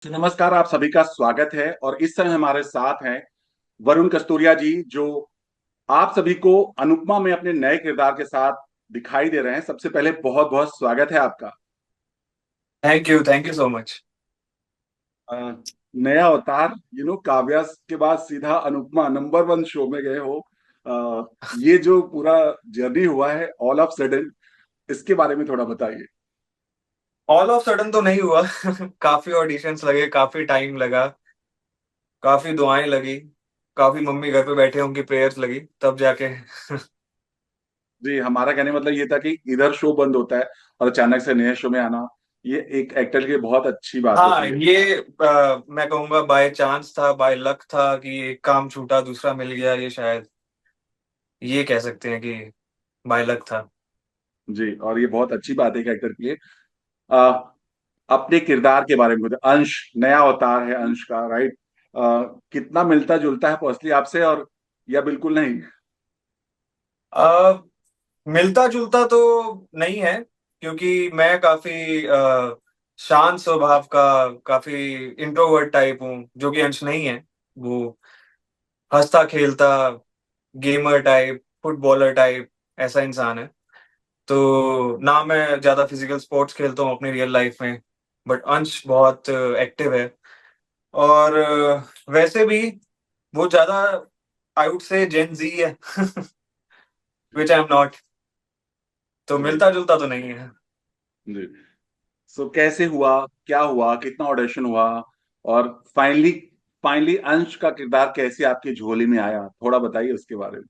तो नमस्कार, आप सभी का स्वागत है। और इस समय हमारे साथ हैं वरुण कस्तूरिया जी, जो आप सभी को अनुपमा में अपने नए किरदार के साथ दिखाई दे रहे हैं। सबसे पहले बहुत बहुत स्वागत है आपका। Thank you so much. Uh, नया अवतार, काव्या के बाद सीधा अनुपमा नंबर वन शो में गए हो। ये जो पूरा जर्नी हुआ है ऑल ऑफ सडन, इसके बारे में थोड़ा बताइए। ऑल ऑफ सडन तो नहीं हुआ। काफी ऑडिशंस लगे, काफी टाइम लगा, काफी दुआएं लगी, काफी मम्मी घर पे बैठे उनकी प्रेयर्स लगी तब जाके। जी, हमारा कहने का मतलब ये था कि इधर शो बंद होता है और अचानक से नए शो में आना, ये एक एक्टर की बहुत अच्छी बात हाँ, होती है। ये मैं कहूंगा बाय चांस था, बाय लक था कि एक काम छूटा दूसरा मिल गया, ये शायद ये कह सकते हैं कि बाय लक था। जी, और ये बहुत अच्छी बात है एक एक्टर के लिए। आ, अपने किरदार के बारे में बताइए। अंश नया अवतार है अंश का, राइट? कितना मिलता जुलता है पर्सनली आपसे, और या बिल्कुल नहीं? अ, मिलता जुलता तो नहीं है, क्योंकि मैं काफी शांत स्वभाव का, काफी इंट्रोवर्ट टाइप हूँ, जो कि अंश नहीं है। वो हंसता खेलता, गेमर टाइप, फुटबॉलर टाइप ऐसा इंसान है। तो ना मैं ज्यादा फिजिकल स्पोर्ट्स खेलता हूँ अपनी रियल लाइफ में, बट अंश बहुत एक्टिव है। और वैसे भी वो ज्यादा आई वुड से जेन जी है। विच आई एम नॉट। तो जी। मिलता जुलता तो नहीं है। जी। सो कैसे हुआ, क्या हुआ, कितना ऑडिशन हुआ, और फाइनली फाइनली अंश का किरदार कैसे आपकी झोली में आया? थोड़ा बताइए उसके बारे में।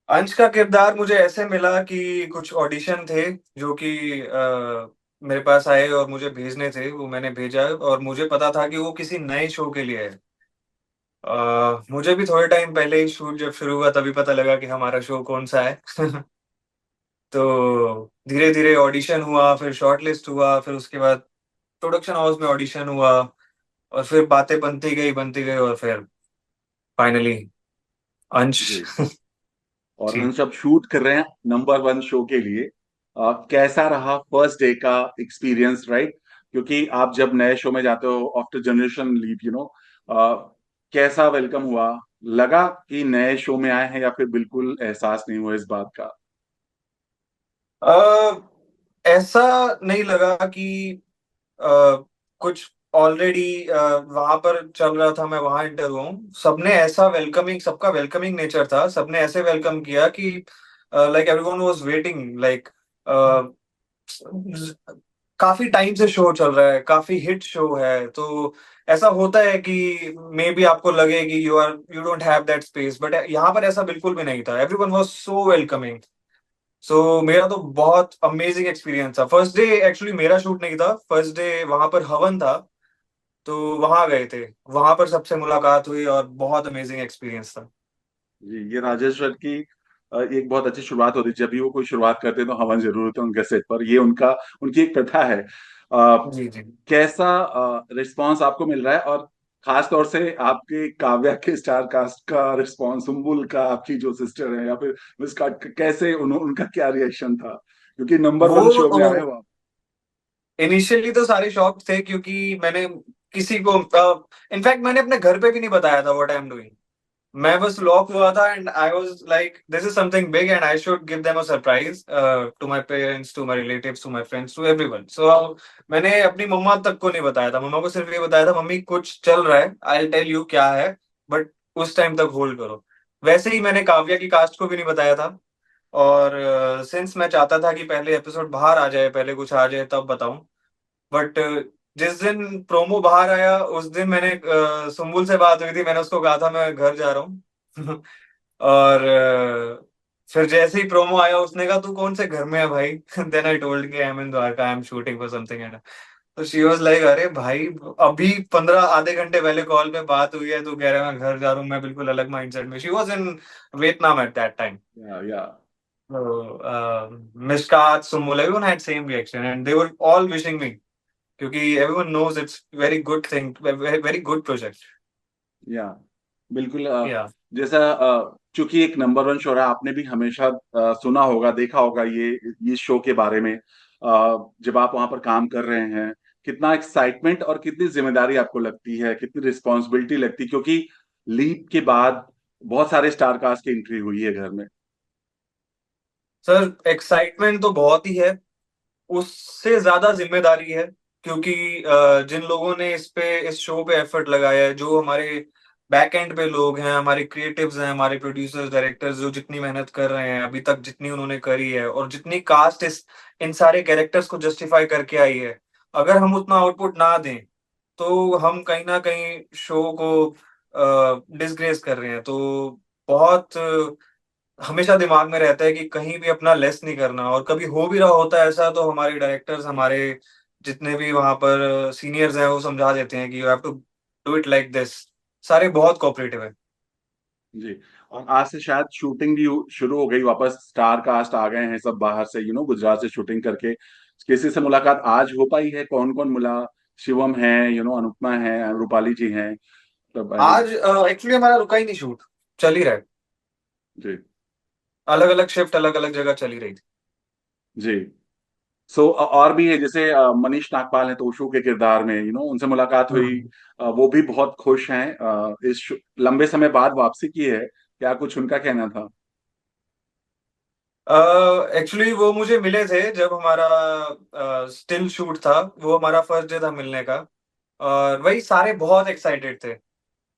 अंश का किरदार मुझे ऐसे मिला कि कुछ ऑडिशन थे जो कि मेरे पास आए और मुझे भेजने थे, वो मैंने भेजा और मुझे पता था कि वो किसी नए शो के लिए है। मुझे भी थोड़े टाइम पहले ही शूट जब शुरू हुआ तभी पता लगा कि हमारा शो कौन सा है। तो धीरे धीरे ऑडिशन हुआ, फिर शॉर्ट लिस्ट हुआ, फिर उसके बाद प्रोडक्शन हाउस में ऑडिशन हुआ, और फिर बातें बनती गई और फिर फाइनली अंश। जी। और जी। अंश अब शूट कर रहे हैं नंबर वन शो के लिए। कैसा रहा फर्स्ट डे का एक्सपीरियंस, राइट? क्योंकि आप जब नए शो में जाते हो आफ्टर जनरेशन लीव, कैसा वेलकम हुआ? लगा कि नए शो में आए हैं, या फिर बिल्कुल एहसास नहीं हुआ इस बात का? अ, ऐसा नहीं लगा कि कुछ ऑलरेडी वहां पर चल रहा था, मैं वहां इंटर हुआ हूँ। सबने ऐसा वेलकमिंग, सबका वेलकमिंग नेचर था, सबने ऐसे वेलकम किया कि like everyone was waiting, like काफी टाइम से शो चल रहा है, काफी हिट शो है। तो ऐसा होता है कि मे बी आपको लगे कि you don't have that space, but यहाँ पर ऐसा बिल्कुल भी नहीं था। Everyone was so welcoming. So मेरा तो बहुत अमेजिंग एक्सपीरियंस था। फर्स्ट डे एक्चुअली मेरा शूट नहीं था, फर्स्ट डे वहां पर हवन था, तो वहां गए थे। वहां पर सबसे मुलाकात हुई और बहुत अमेजिंग एक्सपीरियंस था। जी, ये राजेश्वर की एक बहुत अच्छी शुरुआत होती है। जब भी वो कोई शुरुआत करते हैं तो हवन जरूर होता है उनके सेट पर। ये उनका उनकी एक प्रथा है। जी जी। कैसा रिस्पांस आपको मिल रहा है, और खास तौर से आपके काव्या के स्टार कास्ट का रिस्पांस, सुम्बुल का, आपकी जो सिस्टर है, या फिर उसका कैसे उनका क्या रिएक्शन था? क्योंकि नंबर वन शो में आए वो हो आप। इनिशियली तो सारे शॉक थे, क्योंकि मैंने किसी को, इनफैक्ट मैंने अपने घर पे भी नहीं बताया था व्हाट आई एम डूइंग। मैं बस लॉक हुआ था and I was like this is something big and I should give them a surprise, to my parents, to my relatives, to my friends, to everyone. So मैंने अपनी मम्मा तक को नहीं बताया था। मम्मा को सिर्फ ये बताया था, मम्मी कुछ चल रहा है, आई विल टेल यू क्या है, बट उस टाइम तक होल्ड करो। वैसे ही मैंने काव्या की कास्ट को भी नहीं बताया था। और सिंस मैं चाहता था कि पहले एपिसोड बाहर आ जाए, पहले कुछ आ जाए तब बताऊं, बट जिस दिन प्रोमो बाहर आया उस दिन मैंने सुम्बुल से बात हुई थी, मैंने उसको कहा था मैं घर जा रहा हूँ। और फिर जैसे ही प्रोमो आया उसने कहा तू कौन से घर में है भाई। देन आई टोल्ड कि I am in Dwarka, I am shooting for something and तो शी वाज लाइक अरे भाई, अभी 15 आधे घंटे पहले कॉल पे बात हुई है, तू कह रहा है मैं घर जा रहा हूँ। मैं बिल्कुल अलग माइंडसेट में, she was in Vietnam at that time. या So, Mishkat, Sumul, everyone had same reaction and they were all wishing me, क्योंकि everyone knows it's very good thing, very, very good project. या बिल्कुल। Yeah. जैसा चूंकि एक number one show रहा, आपने भी हमेशा सुना होगा, देखा होगा ये शो के बारे में। जब आप वहां पर काम कर रहे हैं, कितना एक्साइटमेंट और कितनी जिम्मेदारी आपको लगती है, कितनी रिस्पॉन्सिबिलिटी लगती है, क्योंकि लीप के बाद बहुत सारे स्टार कास्ट की एंट्री हुई है घर में। सर एक्साइटमेंट तो बहुत ही है, उससे ज्यादा जिम्मेदारी है। क्योंकि जिन लोगों ने इस शो पे एफर्ट लगाया है, जो हमारे बैक एंड पे लोग हैं, हमारे क्रिएटिव्स हैं, हमारे प्रोड्यूसर्स डायरेक्टर्स, जो जितनी मेहनत कर रहे हैं अभी तक, जितनी उन्होंने करी है, और जितनी कास्ट इस इन सारे कैरेक्टर्स को जस्टिफाई करके आई है, अगर हम उतना आउटपुट ना दें तो हम कहीं ना कहीं शो को डिसग्रेस कर रहे हैं। तो बहुत हमेशा दिमाग में रहता है कि कहीं भी अपना लेस नहीं करना, और कभी हो भी रहा होता है ऐसा तो हमारे डायरेक्टर्स, हमारे जितने भी वहां पर सीनियर्स हैं वो समझा देते हैं कि you have to do it like this. सारे बहुत कोऑपरेटिव है। जी। और आज से शायद शूटिंग भी शुरू हो गई, वापस स्टार कास्ट आ गए हैं सब बाहर से, गुजरात से शूटिंग करके। किसी से मुलाकात आज हो पाई है? कौन कौन मिला? शिवम है, अनुपमा है, रूपाली जी हैं, तो भाई। आज एक्चुअली हमारा रुका ही नहीं शूट, चल ही रहा है। जी। अलग अलग शिफ्ट अलग अलग जगह चली रही थी। जी। सो और भी है, जैसे मनीष नागपाल है तोशु के किरदार में, उनसे मुलाकात हुई। हम्म। वो भी बहुत खुश हैं, लंबे समय बाद वापसी की है। क्या कुछ उनका कहना था? एक्चुअली वो मुझे मिले थे जब हमारा स्टिल शूट था, वो हमारा फर्स्ट डे था मिलने का। और वही सारे बहुत एक्साइटेड थे।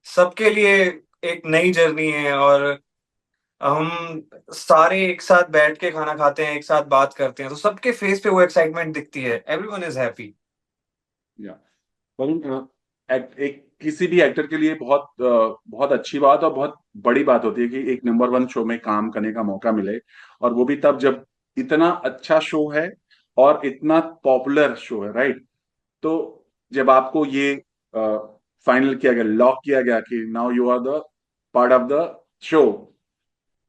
सबके लिए एक नई जर्नी है, और हम सारे एक साथ बैठ के खाना खाते हैं, एक साथ बात करते हैं, तो सबके फेस पे वो एक्साइटमेंट दिखती है। Everyone is happy. या वरुण, एक किसी भी एक्टर के लिए बहुत बहुत अच्छी बात और बहुत बड़ी बात होती है कि एक नंबर वन शो में काम करने का मौका मिले, और वो भी तब जब इतना अच्छा शो है और इतना पॉपुलर शो है, राइट? तो जब आपको ये फाइनल किया गया, लॉक किया गया कि now you are the part of the show,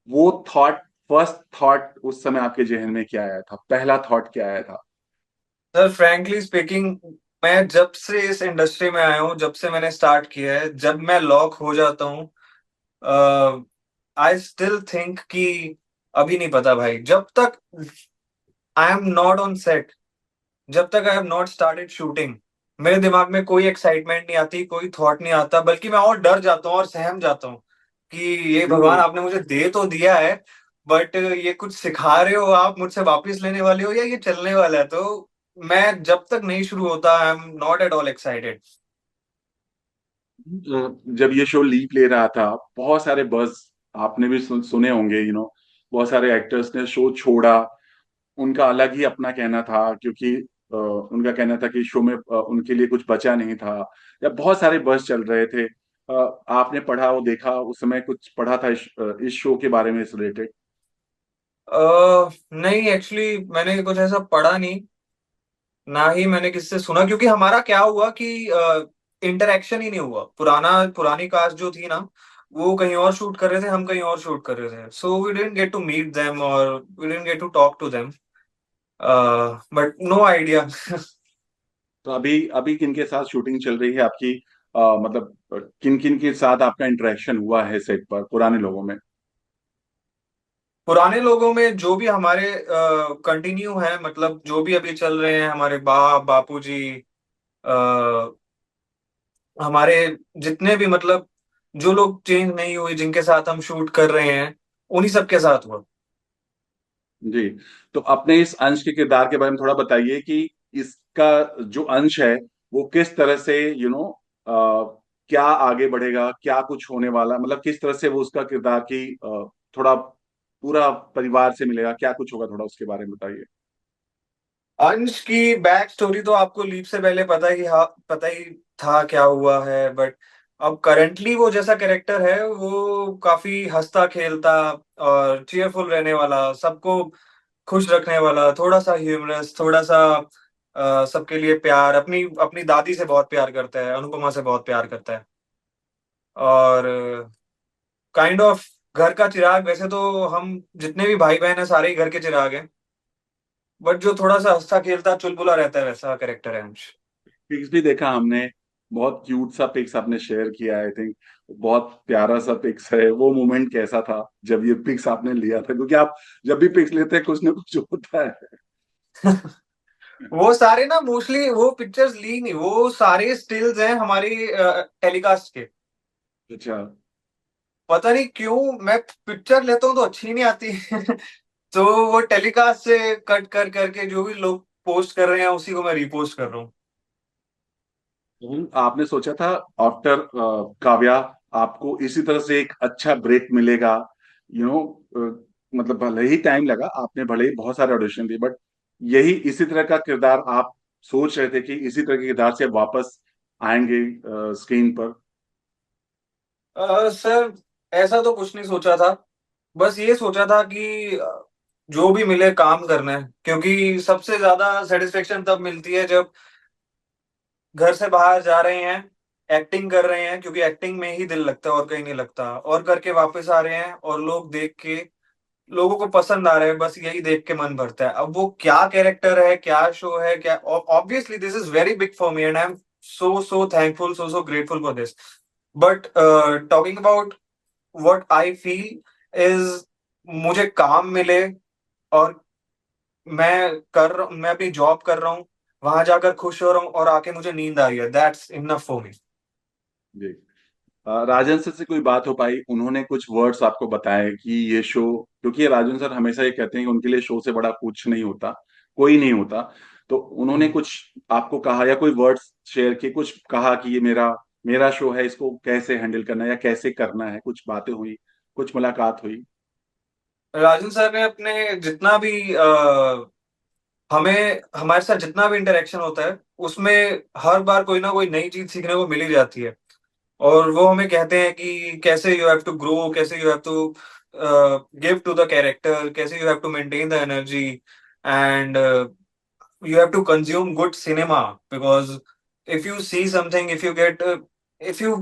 वो थॉट, फर्स्ट थॉट उस समय आपके जहन में क्या आया था? पहला थॉट क्या आया था? सर फ्रैंकली स्पीकिंग, मैं जब से इस इंडस्ट्री में आया हूँ, जब से मैंने स्टार्ट किया है, जब मैं लॉक हो जाता हूँ, आई स्टिल थिंक कि अभी नहीं पता भाई। जब तक I am not on set, जब तक I have not started shooting, मेरे दिमाग में कोई एक्साइटमेंट नहीं आती, कोई थॉट नहीं आता, बल्कि मैं और डर जाता हूँ और सहम जाता हूँ कि ये भगवान आपने मुझे दे तो दिया है, बट ये कुछ सिखा रहे हो आप, मुझसे वापस लेने वाले हो, या ये चलने वाला है? तो मैं जब तक नहीं शुरू होता I am not at all excited. जब ये शो लीप ले रहा था, बहुत सारे बज आपने भी सुने होंगे, बहुत सारे एक्टर्स ने शो छोड़ा। उनका अलग ही अपना कहना था, क्योंकि उनका कहना था कि शो में उनके लिए कुछ बचा नहीं था, या बहुत सारे बज चल रहे थे। आपने पढ़ा, वो देखा, उस समय कुछ पढ़ा था इस शो के बारे में, इस रिलेटेड? नहीं, एक्चुअली मैंने कुछ ऐसा पढ़ा नहीं, ना ही मैंने किसी से सुना। क्योंकि हमारा क्या हुआ कि इंटरेक्शन ही नहीं हुआ। पुरानी कास्ट जो थी ना, वो कहीं और शूट कर रहे थे, हम कहीं और शूट कर रहे थे, so we didn't get to meet them और we didn't get to talk to them. But no idea. तो अभी अभी किन के साथ शूटिंग चल रही है आपकी? मतलब किन किन के साथ आपका इंटरेक्शन हुआ है सेट पर, पुराने लोगों में? पुराने लोगों में जो भी हमारे कंटिन्यू है, मतलब जो भी अभी चल रहे हैं, हमारे बापूजी, हमारे जितने भी, मतलब जो लोग चेंज नहीं हुए, जिनके साथ हम शूट कर रहे हैं, उन्हीं सबके साथ हुआ। जी। तो अपने इस अंश के किरदार के बारे में थोड़ा बताइए कि इसका जो अंश है वो किस तरह से, क्या आगे बढ़ेगा, क्या कुछ होने वाला, मतलब किस तरह से वो उसका किरदार की थोड़ा पूरा परिवार से मिलेगा, क्या कुछ होगा, थोड़ा उसके बारे में बताइए। अंश की बैक स्टोरी तो आपको लीप से पहले पता ही था क्या हुआ है। बट अब करंटली वो जैसा कैरेक्टर है, वो काफी हंसता खेलता और चीयरफुल रहने वाला, सबको खुश रखने वाला, थोड़ा सा ह्यूमरस, थोड़ा सा सबके लिए प्यार, अपनी अपनी दादी से बहुत प्यार करता है, अनुपमा से बहुत प्यार करता है। और काइंड ऑफ घर का चिराग। वैसे तो हम जितने भी भाई बहन हैं सारे ही घर के चिराग हैं, बट जो थोड़ा सा हंसता खेलता चुलबुला रहता है, वैसा कैरेक्टर है अंश। पिक्स भी देखा हमने, बहुत क्यूट सा पिक्स आपने शेयर किया, आई थिंक बहुत प्यारा सा पिक्स है। वो मोमेंट कैसा था जब ये पिक्स आपने लिया था? क्योंकि आप जब भी पिक्स लेते हैं कुछ ना कुछ होता है। वो सारे ना मोस्टली वो पिक्चर्स ली नहीं, वो सारे स्टिल्स हैं हमारी टेलीकास्ट के। अच्छा। पता नहीं क्यों मैं पिक्चर लेता हूँ तो अच्छी नहीं आती। तो वो टेलीकास्ट से कट कर करके जो भी लोग पोस्ट कर रहे हैं उसी को मैं रिपोस्ट कर रहा हूँ। आपने सोचा था आफ्टर काव्या आपको इसी तरह से एक अच्छा ब्रेक मिलेगा, यू नो, मतलब भले ही टाइम लगा, आपने भले ही बहुत सारे ऑडिशन दिए, बट यही इसी तरह का किरदार आप सोच रहे थे कि इसी तरह के किरदार से वापस आएंगे स्क्रीन पर? सर ऐसा तो कुछ नहीं सोचा था। बस ये सोचा था कि जो भी मिले काम करना है, क्योंकि सबसे ज्यादा सेटिस्फेक्शन तब मिलती है जब घर से बाहर जा रहे हैं, एक्टिंग कर रहे हैं, क्योंकि एक्टिंग में ही दिल लगता है और कहीं नहीं लगता, और करके वापस आ रहे हैं और लोग देख के लोगों को पसंद आ रहा है, बस यही देख के मन भरता है। अब वो क्या कैरेक्टर है, क्या शो है, क्या, obviously this is very big for me and I am so so thankful, so so grateful for this. But talking about what I feel is, मुझे काम मिले और मैं अपनी जॉब कर रहा हूँ, वहां जाकर खुश हो रहा हूँ और आके मुझे नींद आ रही है, दैट्स इनफ फॉर मी। जी। राजन सर से कोई बात हो पाई? उन्होंने कुछ वर्ड्स आपको बताए कि ये शो, क्योंकि राजन सर हमेशा ये कहते हैं कि उनके लिए शो से बड़ा कुछ नहीं होता, कोई नहीं होता, तो उन्होंने कुछ आपको कहा या कोई वर्ड्स शेयर किए, कुछ कहा कि ये मेरा मेरा शो है, इसको कैसे हैंडल करना है या कैसे करना है, कुछ बातें हुई, कुछ मुलाकात हुई? राजन सर ने अपने जितना भी हमें हमारे साथ जितना भी इंटरेक्शन होता है उसमें हर बार कोई ना कोई नई चीज सीखने को मिल ही जाती है। और वो हमें कहते हैं कि कैसे यू हैव टू ग्रो, कैसे you have to give to the character, कैसे you have to maintain the energy, and you have to consume good cinema, because if you see something, if you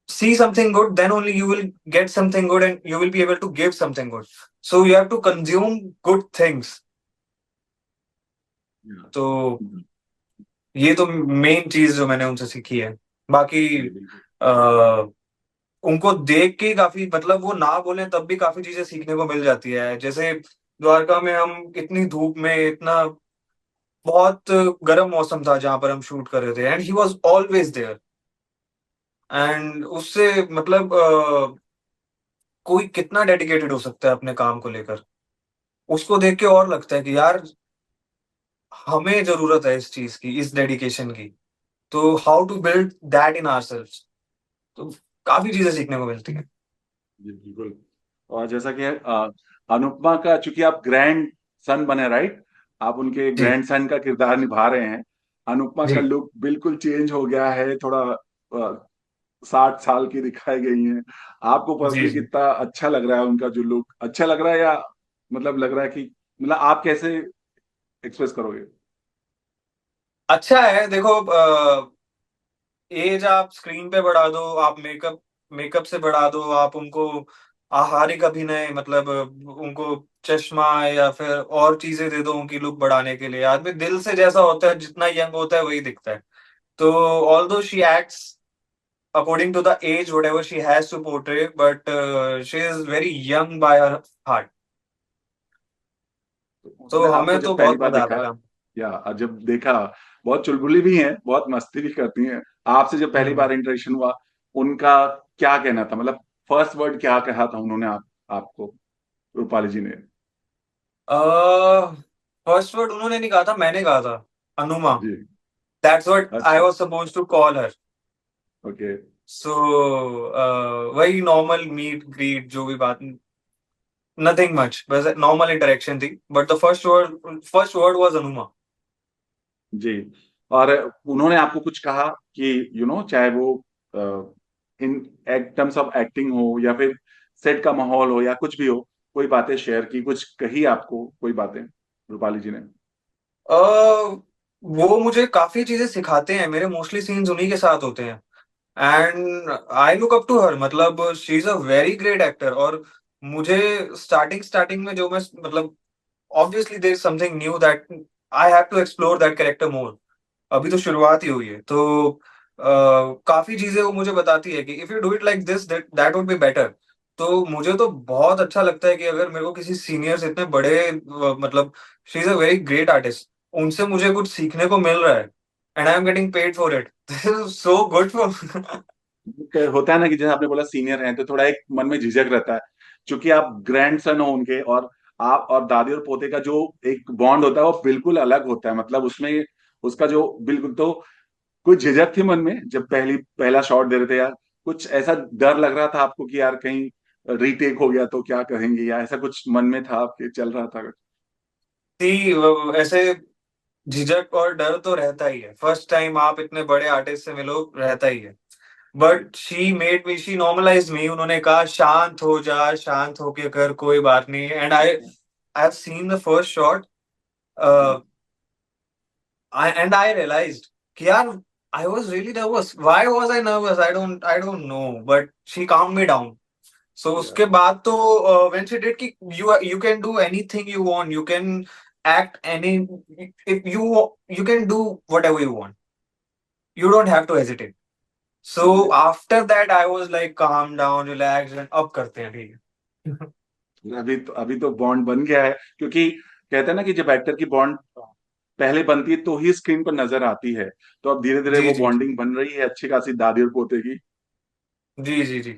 see something good, then only you will get something good and you will be able to give something good. So you have to consume good things. Yeah. तो ये तो main चीज जो मैंने उनसे सीखी है। बाकी जी बिल्कुल। आ, उनको देख के काफी, मतलब वो ना बोले तब भी काफी चीजें सीखने को मिल जाती है। जैसे द्वारका में हम इतनी धूप में, इतना बहुत गर्म मौसम था जहां पर हम शूट कर रहे थे, and he was always there. And उससे मतलब कोई कितना डेडिकेटेड हो सकता है अपने काम को लेकर, उसको देख के और लगता है कि यार हमें जरूरत है इस चीज की, इस डेडिकेशन की। तो how to build that in ourselves. तो काफी चीजें सीखने को मिलती हैं। जी बिल्कुल। और जैसा कि अनुपमा का, चूंकि आप ग्रैंड सन बने, राइट, आप उनके जी ग्रैंड सन का किरदार निभा रहे हैं। अनुपमा का जी लुक बिल्कुल चेंज हो गया है, थोड़ा 60 साल की दिखाई गई हैं। आपको जी पर्सनली जी। कितना अच्छा लग रहा है उनका जो लुक? अच्छा लग रहा है या मतलब लग रहा है कि, मतलब आप कैसे एक्सप्रेस करोगे? अच्छा है, देखो एज आप स्क्रीन पे बढ़ा दो, आप मेकअप मेकअप से बढ़ा दो, आप उनको आहारिक अभिनय, मतलब उनको चश्मा या फिर और चीजें दे दो उनकी लुक बढ़ाने के लिए, आदमी दिल से जैसा होता है, जितना यंग होता है वही दिखता है। तो although she acts according to the age whatever she has to portray, but she is very young by her heart. तो तो उसने आपको हमें जब तो पहली बहुत बार मजा देखा, आता था। या जब देखा, बहुत चुलबुली भी हैं, बहुत मस्ती भी करती हैं, आपसे जब पहली हम्म। बार इंटरेक्शन हुआ, उनका क्या कहना था, मतलब फर्स्ट वर्ड क्या कहा था उन्होंने आपको, रूपाली जी ने? फर्स्ट वर्ड उन्होंने नहीं कहा था, मैंने कहा था, अनुमा। जी। दैट्स व्हाट आई अच्छा। Was supposed to call her. Okay. So वही नॉर्मल मीट ग्रीट जो भी बात, नथिंग मच, बस नॉर्मल इंटरेक्शन थी, but the first word was Anuma. जी। और उन्होंने आपको कुछ कहा कि चाहे वो इन टर्म्स ऑफ एक्टिंग हो या फिर सेट का माहौल हो या कुछ भी हो, कोई बातें शेयर की, कुछ कही आपको कोई बातें रूपाली जी ने? वो मुझे काफी चीजें सिखाते हैं, मेरे मोस्टली सीन्स उन्हीं के साथ होते हैं, and I look up to her, मतलब she is a very great actor. और मुझे स्टार्टिंग स्टार्टिंग में जो मैं, मतलब obviously there is something new that I have to explore that character more. अभी तो शुरुआत ही हुई है, तो काफी चीजें वो मुझे बताती है कि if you do it like this that would be better. तो मुझे तो बहुत अच्छा लगता है कि अगर मेरे को किसी सीनियर से इतने बड़े मतलब she is a very great artist, उनसे मुझे कुछ सीखने को मिल रहा है and I am getting paid for it, this is so good for. होता है ना कि जैसे आपने बोला सीनियर हैं तो थोड़ा एक मन में झिझक रहता है, क्योंकि आप ग्रैंड सन हो उनके, और आप और दादी और पोते का जो एक बॉन्ड होता है वो बिल्कुल अलग होता है, मतलब उसमें उसका जो बिल्कुल, तो कोई झिझक थी मन में जब पहला शॉट दे रहे थे यार? कुछ ऐसा डर लग रहा था आपको कि यार कहीं रीटेक हो गया तो क्या कहेंगे, या ऐसा कुछ मन में था आपके चल रहा था? थी ऐसे झिझक और डर तो रहता ही है, फर्स्ट टाइम आप इतने बड़े आर्टिस्ट से मिलो, रहता ही है। But she made me, she normalize me, उन्होंने कहा शांत हो जा, शांत होके कर, कोई बात नहीं। And I have seen the first shot, I realized कि यार I was really nervous. Why was I nervous? I don't know. But she calmed me down. So Yeah. उसके बाद तो when she did कि you can do anything you want. You can act any, if you can do whatever you want. You don't have to hesitate. So after that I was like calm down, relaxed and अब करते हैं, ठीक है। अभी तो bond बन गया है, क्योंकि कहते हैं ना कि जब एक्टर की बॉन्ड पहले बनती है तो ही स्क्रीन पर नजर आती है, तो अब धीरे धीरे जी वो जी जी बॉन्डिंग बन रही है अच्छी खासी दादी और पोते की। जी जी जी।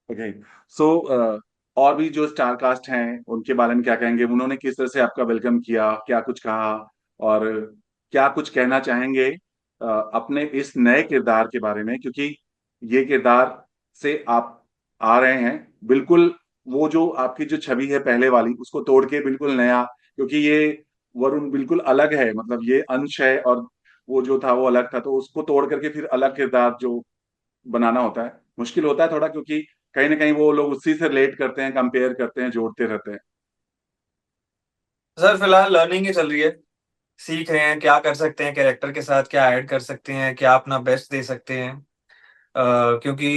ओके। सो और भी जो स्टार कास्ट हैं उनके बारे में क्या कहेंगे, उन्होंने किस तरह से आपका वेलकम किया, क्या कुछ कहा, और क्या कुछ कहना चाहेंगे अपने इस नए किरदार के बारे में, क्योंकि ये किरदार से आप आ रहे हैं बिल्कुल, वो जो आपकी जो छवि है पहले वाली उसको तोड़ के बिल्कुल नया, क्योंकि ये वरुण बिल्कुल अलग है, मतलब ये अंश है और वो जो था वो अलग था, तो उसको तोड़ करके फिर अलग किरदार जो बनाना होता है मुश्किल होता है थोड़ा, क्योंकि कहीं ना कहीं वो लोग उसी से रिलेट करते हैं, कंपेयर करते हैं, जोड़ते रहते हैं। सर फिलहाल लर्निंग ही चल रही है, सीख रहे हैं क्या कर सकते हैं कैरेक्टर के साथ, क्या ऐड कर सकते हैं, क्या अपना बेस्ट दे सकते हैं। क्योंकि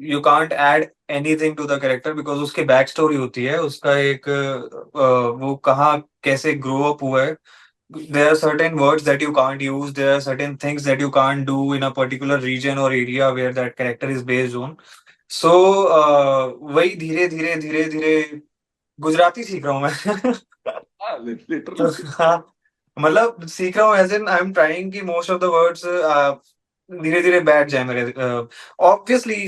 you can't add anything to the character because उसकी बैक स्टोरी होती है, उसका एक वो कहाँ कैसे ग्रो अप हुआ है। there are certain words that you can't use, there are certain things that you can't do in a particular region or area where that character is based on. So वही धीरे धीरे धीरे धीरे गुजराती सीख रहा हूँ मैं। हाँ, तो लिटरली। हाँ, मतलब सीख रहा हूँ as in I am trying कि मोस्ट ऑफ द वर्ड्स धीरे धीरे बैठ जाए मेरे। ऑब्वियसली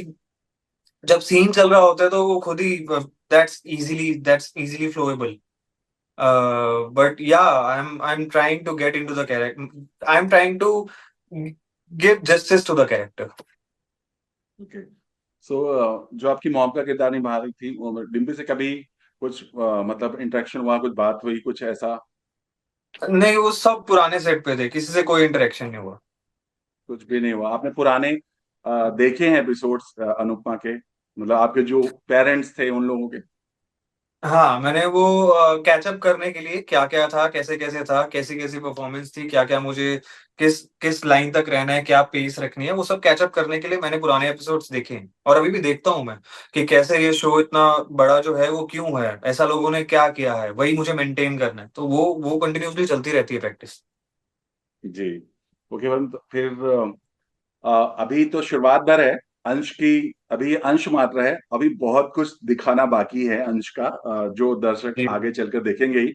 जब सीन चल रहा होता है तो वो खुद ही that's easily flowable. But yeah, I'm trying to get into the character. I'm trying to give justice to the character. Okay. So जो आपकी मॉम का किरदार निभा रही थी डिम्पी से कभी कुछ मतलब इंटरेक्शन हुआ, कुछ बात हुई, कुछ ऐसा? नहीं, वो सब पुराने सेट पे थे, किसी से कोई इंटरेक्शन नहीं हुआ। कुछ भी नहीं हुआ? आपने पुराने देखे हैं एपिसोड्स अनुपमा के, मतलब आपके जो पेरेंट्स थे उन लोगों के? हाँ, मैंने वो कैचअप करने के लिए क्या क्या था, कैसे कैसे था, कैसी कैसी परफॉर्मेंस थी, क्या क्या मुझे किस किस लाइन तक रहना है, क्या पेस रखनी है, वो सब कैचअप करने के लिए मैंने पुराने एपिसोड्स देखे हैं। और अभी भी देखता हूँ मैं कि कैसे ये शो इतना बड़ा जो है वो क्यों है, ऐसा लोगों ने क्या किया है, वही मुझे मेंटेन करना है। तो वो कंटिन्यूसली चलती रहती है प्रैक्टिस। जी। ओके वरुण, तो फिर अभी तो शुरुआत भर है अंश की, अभी ये अंश मात्र है, अभी बहुत कुछ दिखाना बाकी है अंश का, जो दर्शक जी, आगे चलकर देखेंगे ही।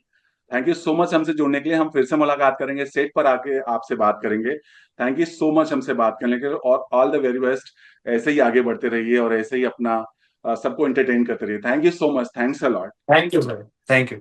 थैंक यू सो मच हमसे जुड़ने के लिए, हम फिर से मुलाकात करेंगे, सेट पर आके आपसे बात करेंगे। थैंक यू सो मच हमसे बात करने के लिए, और ऑल द वेरी बेस्ट। ऐसे ही आगे बढ़ते रहिए और ऐसे ही अपना सबको एंटरटेन करते रहिए। Thank you so much, thanks a lot. Thank you sir, thank you.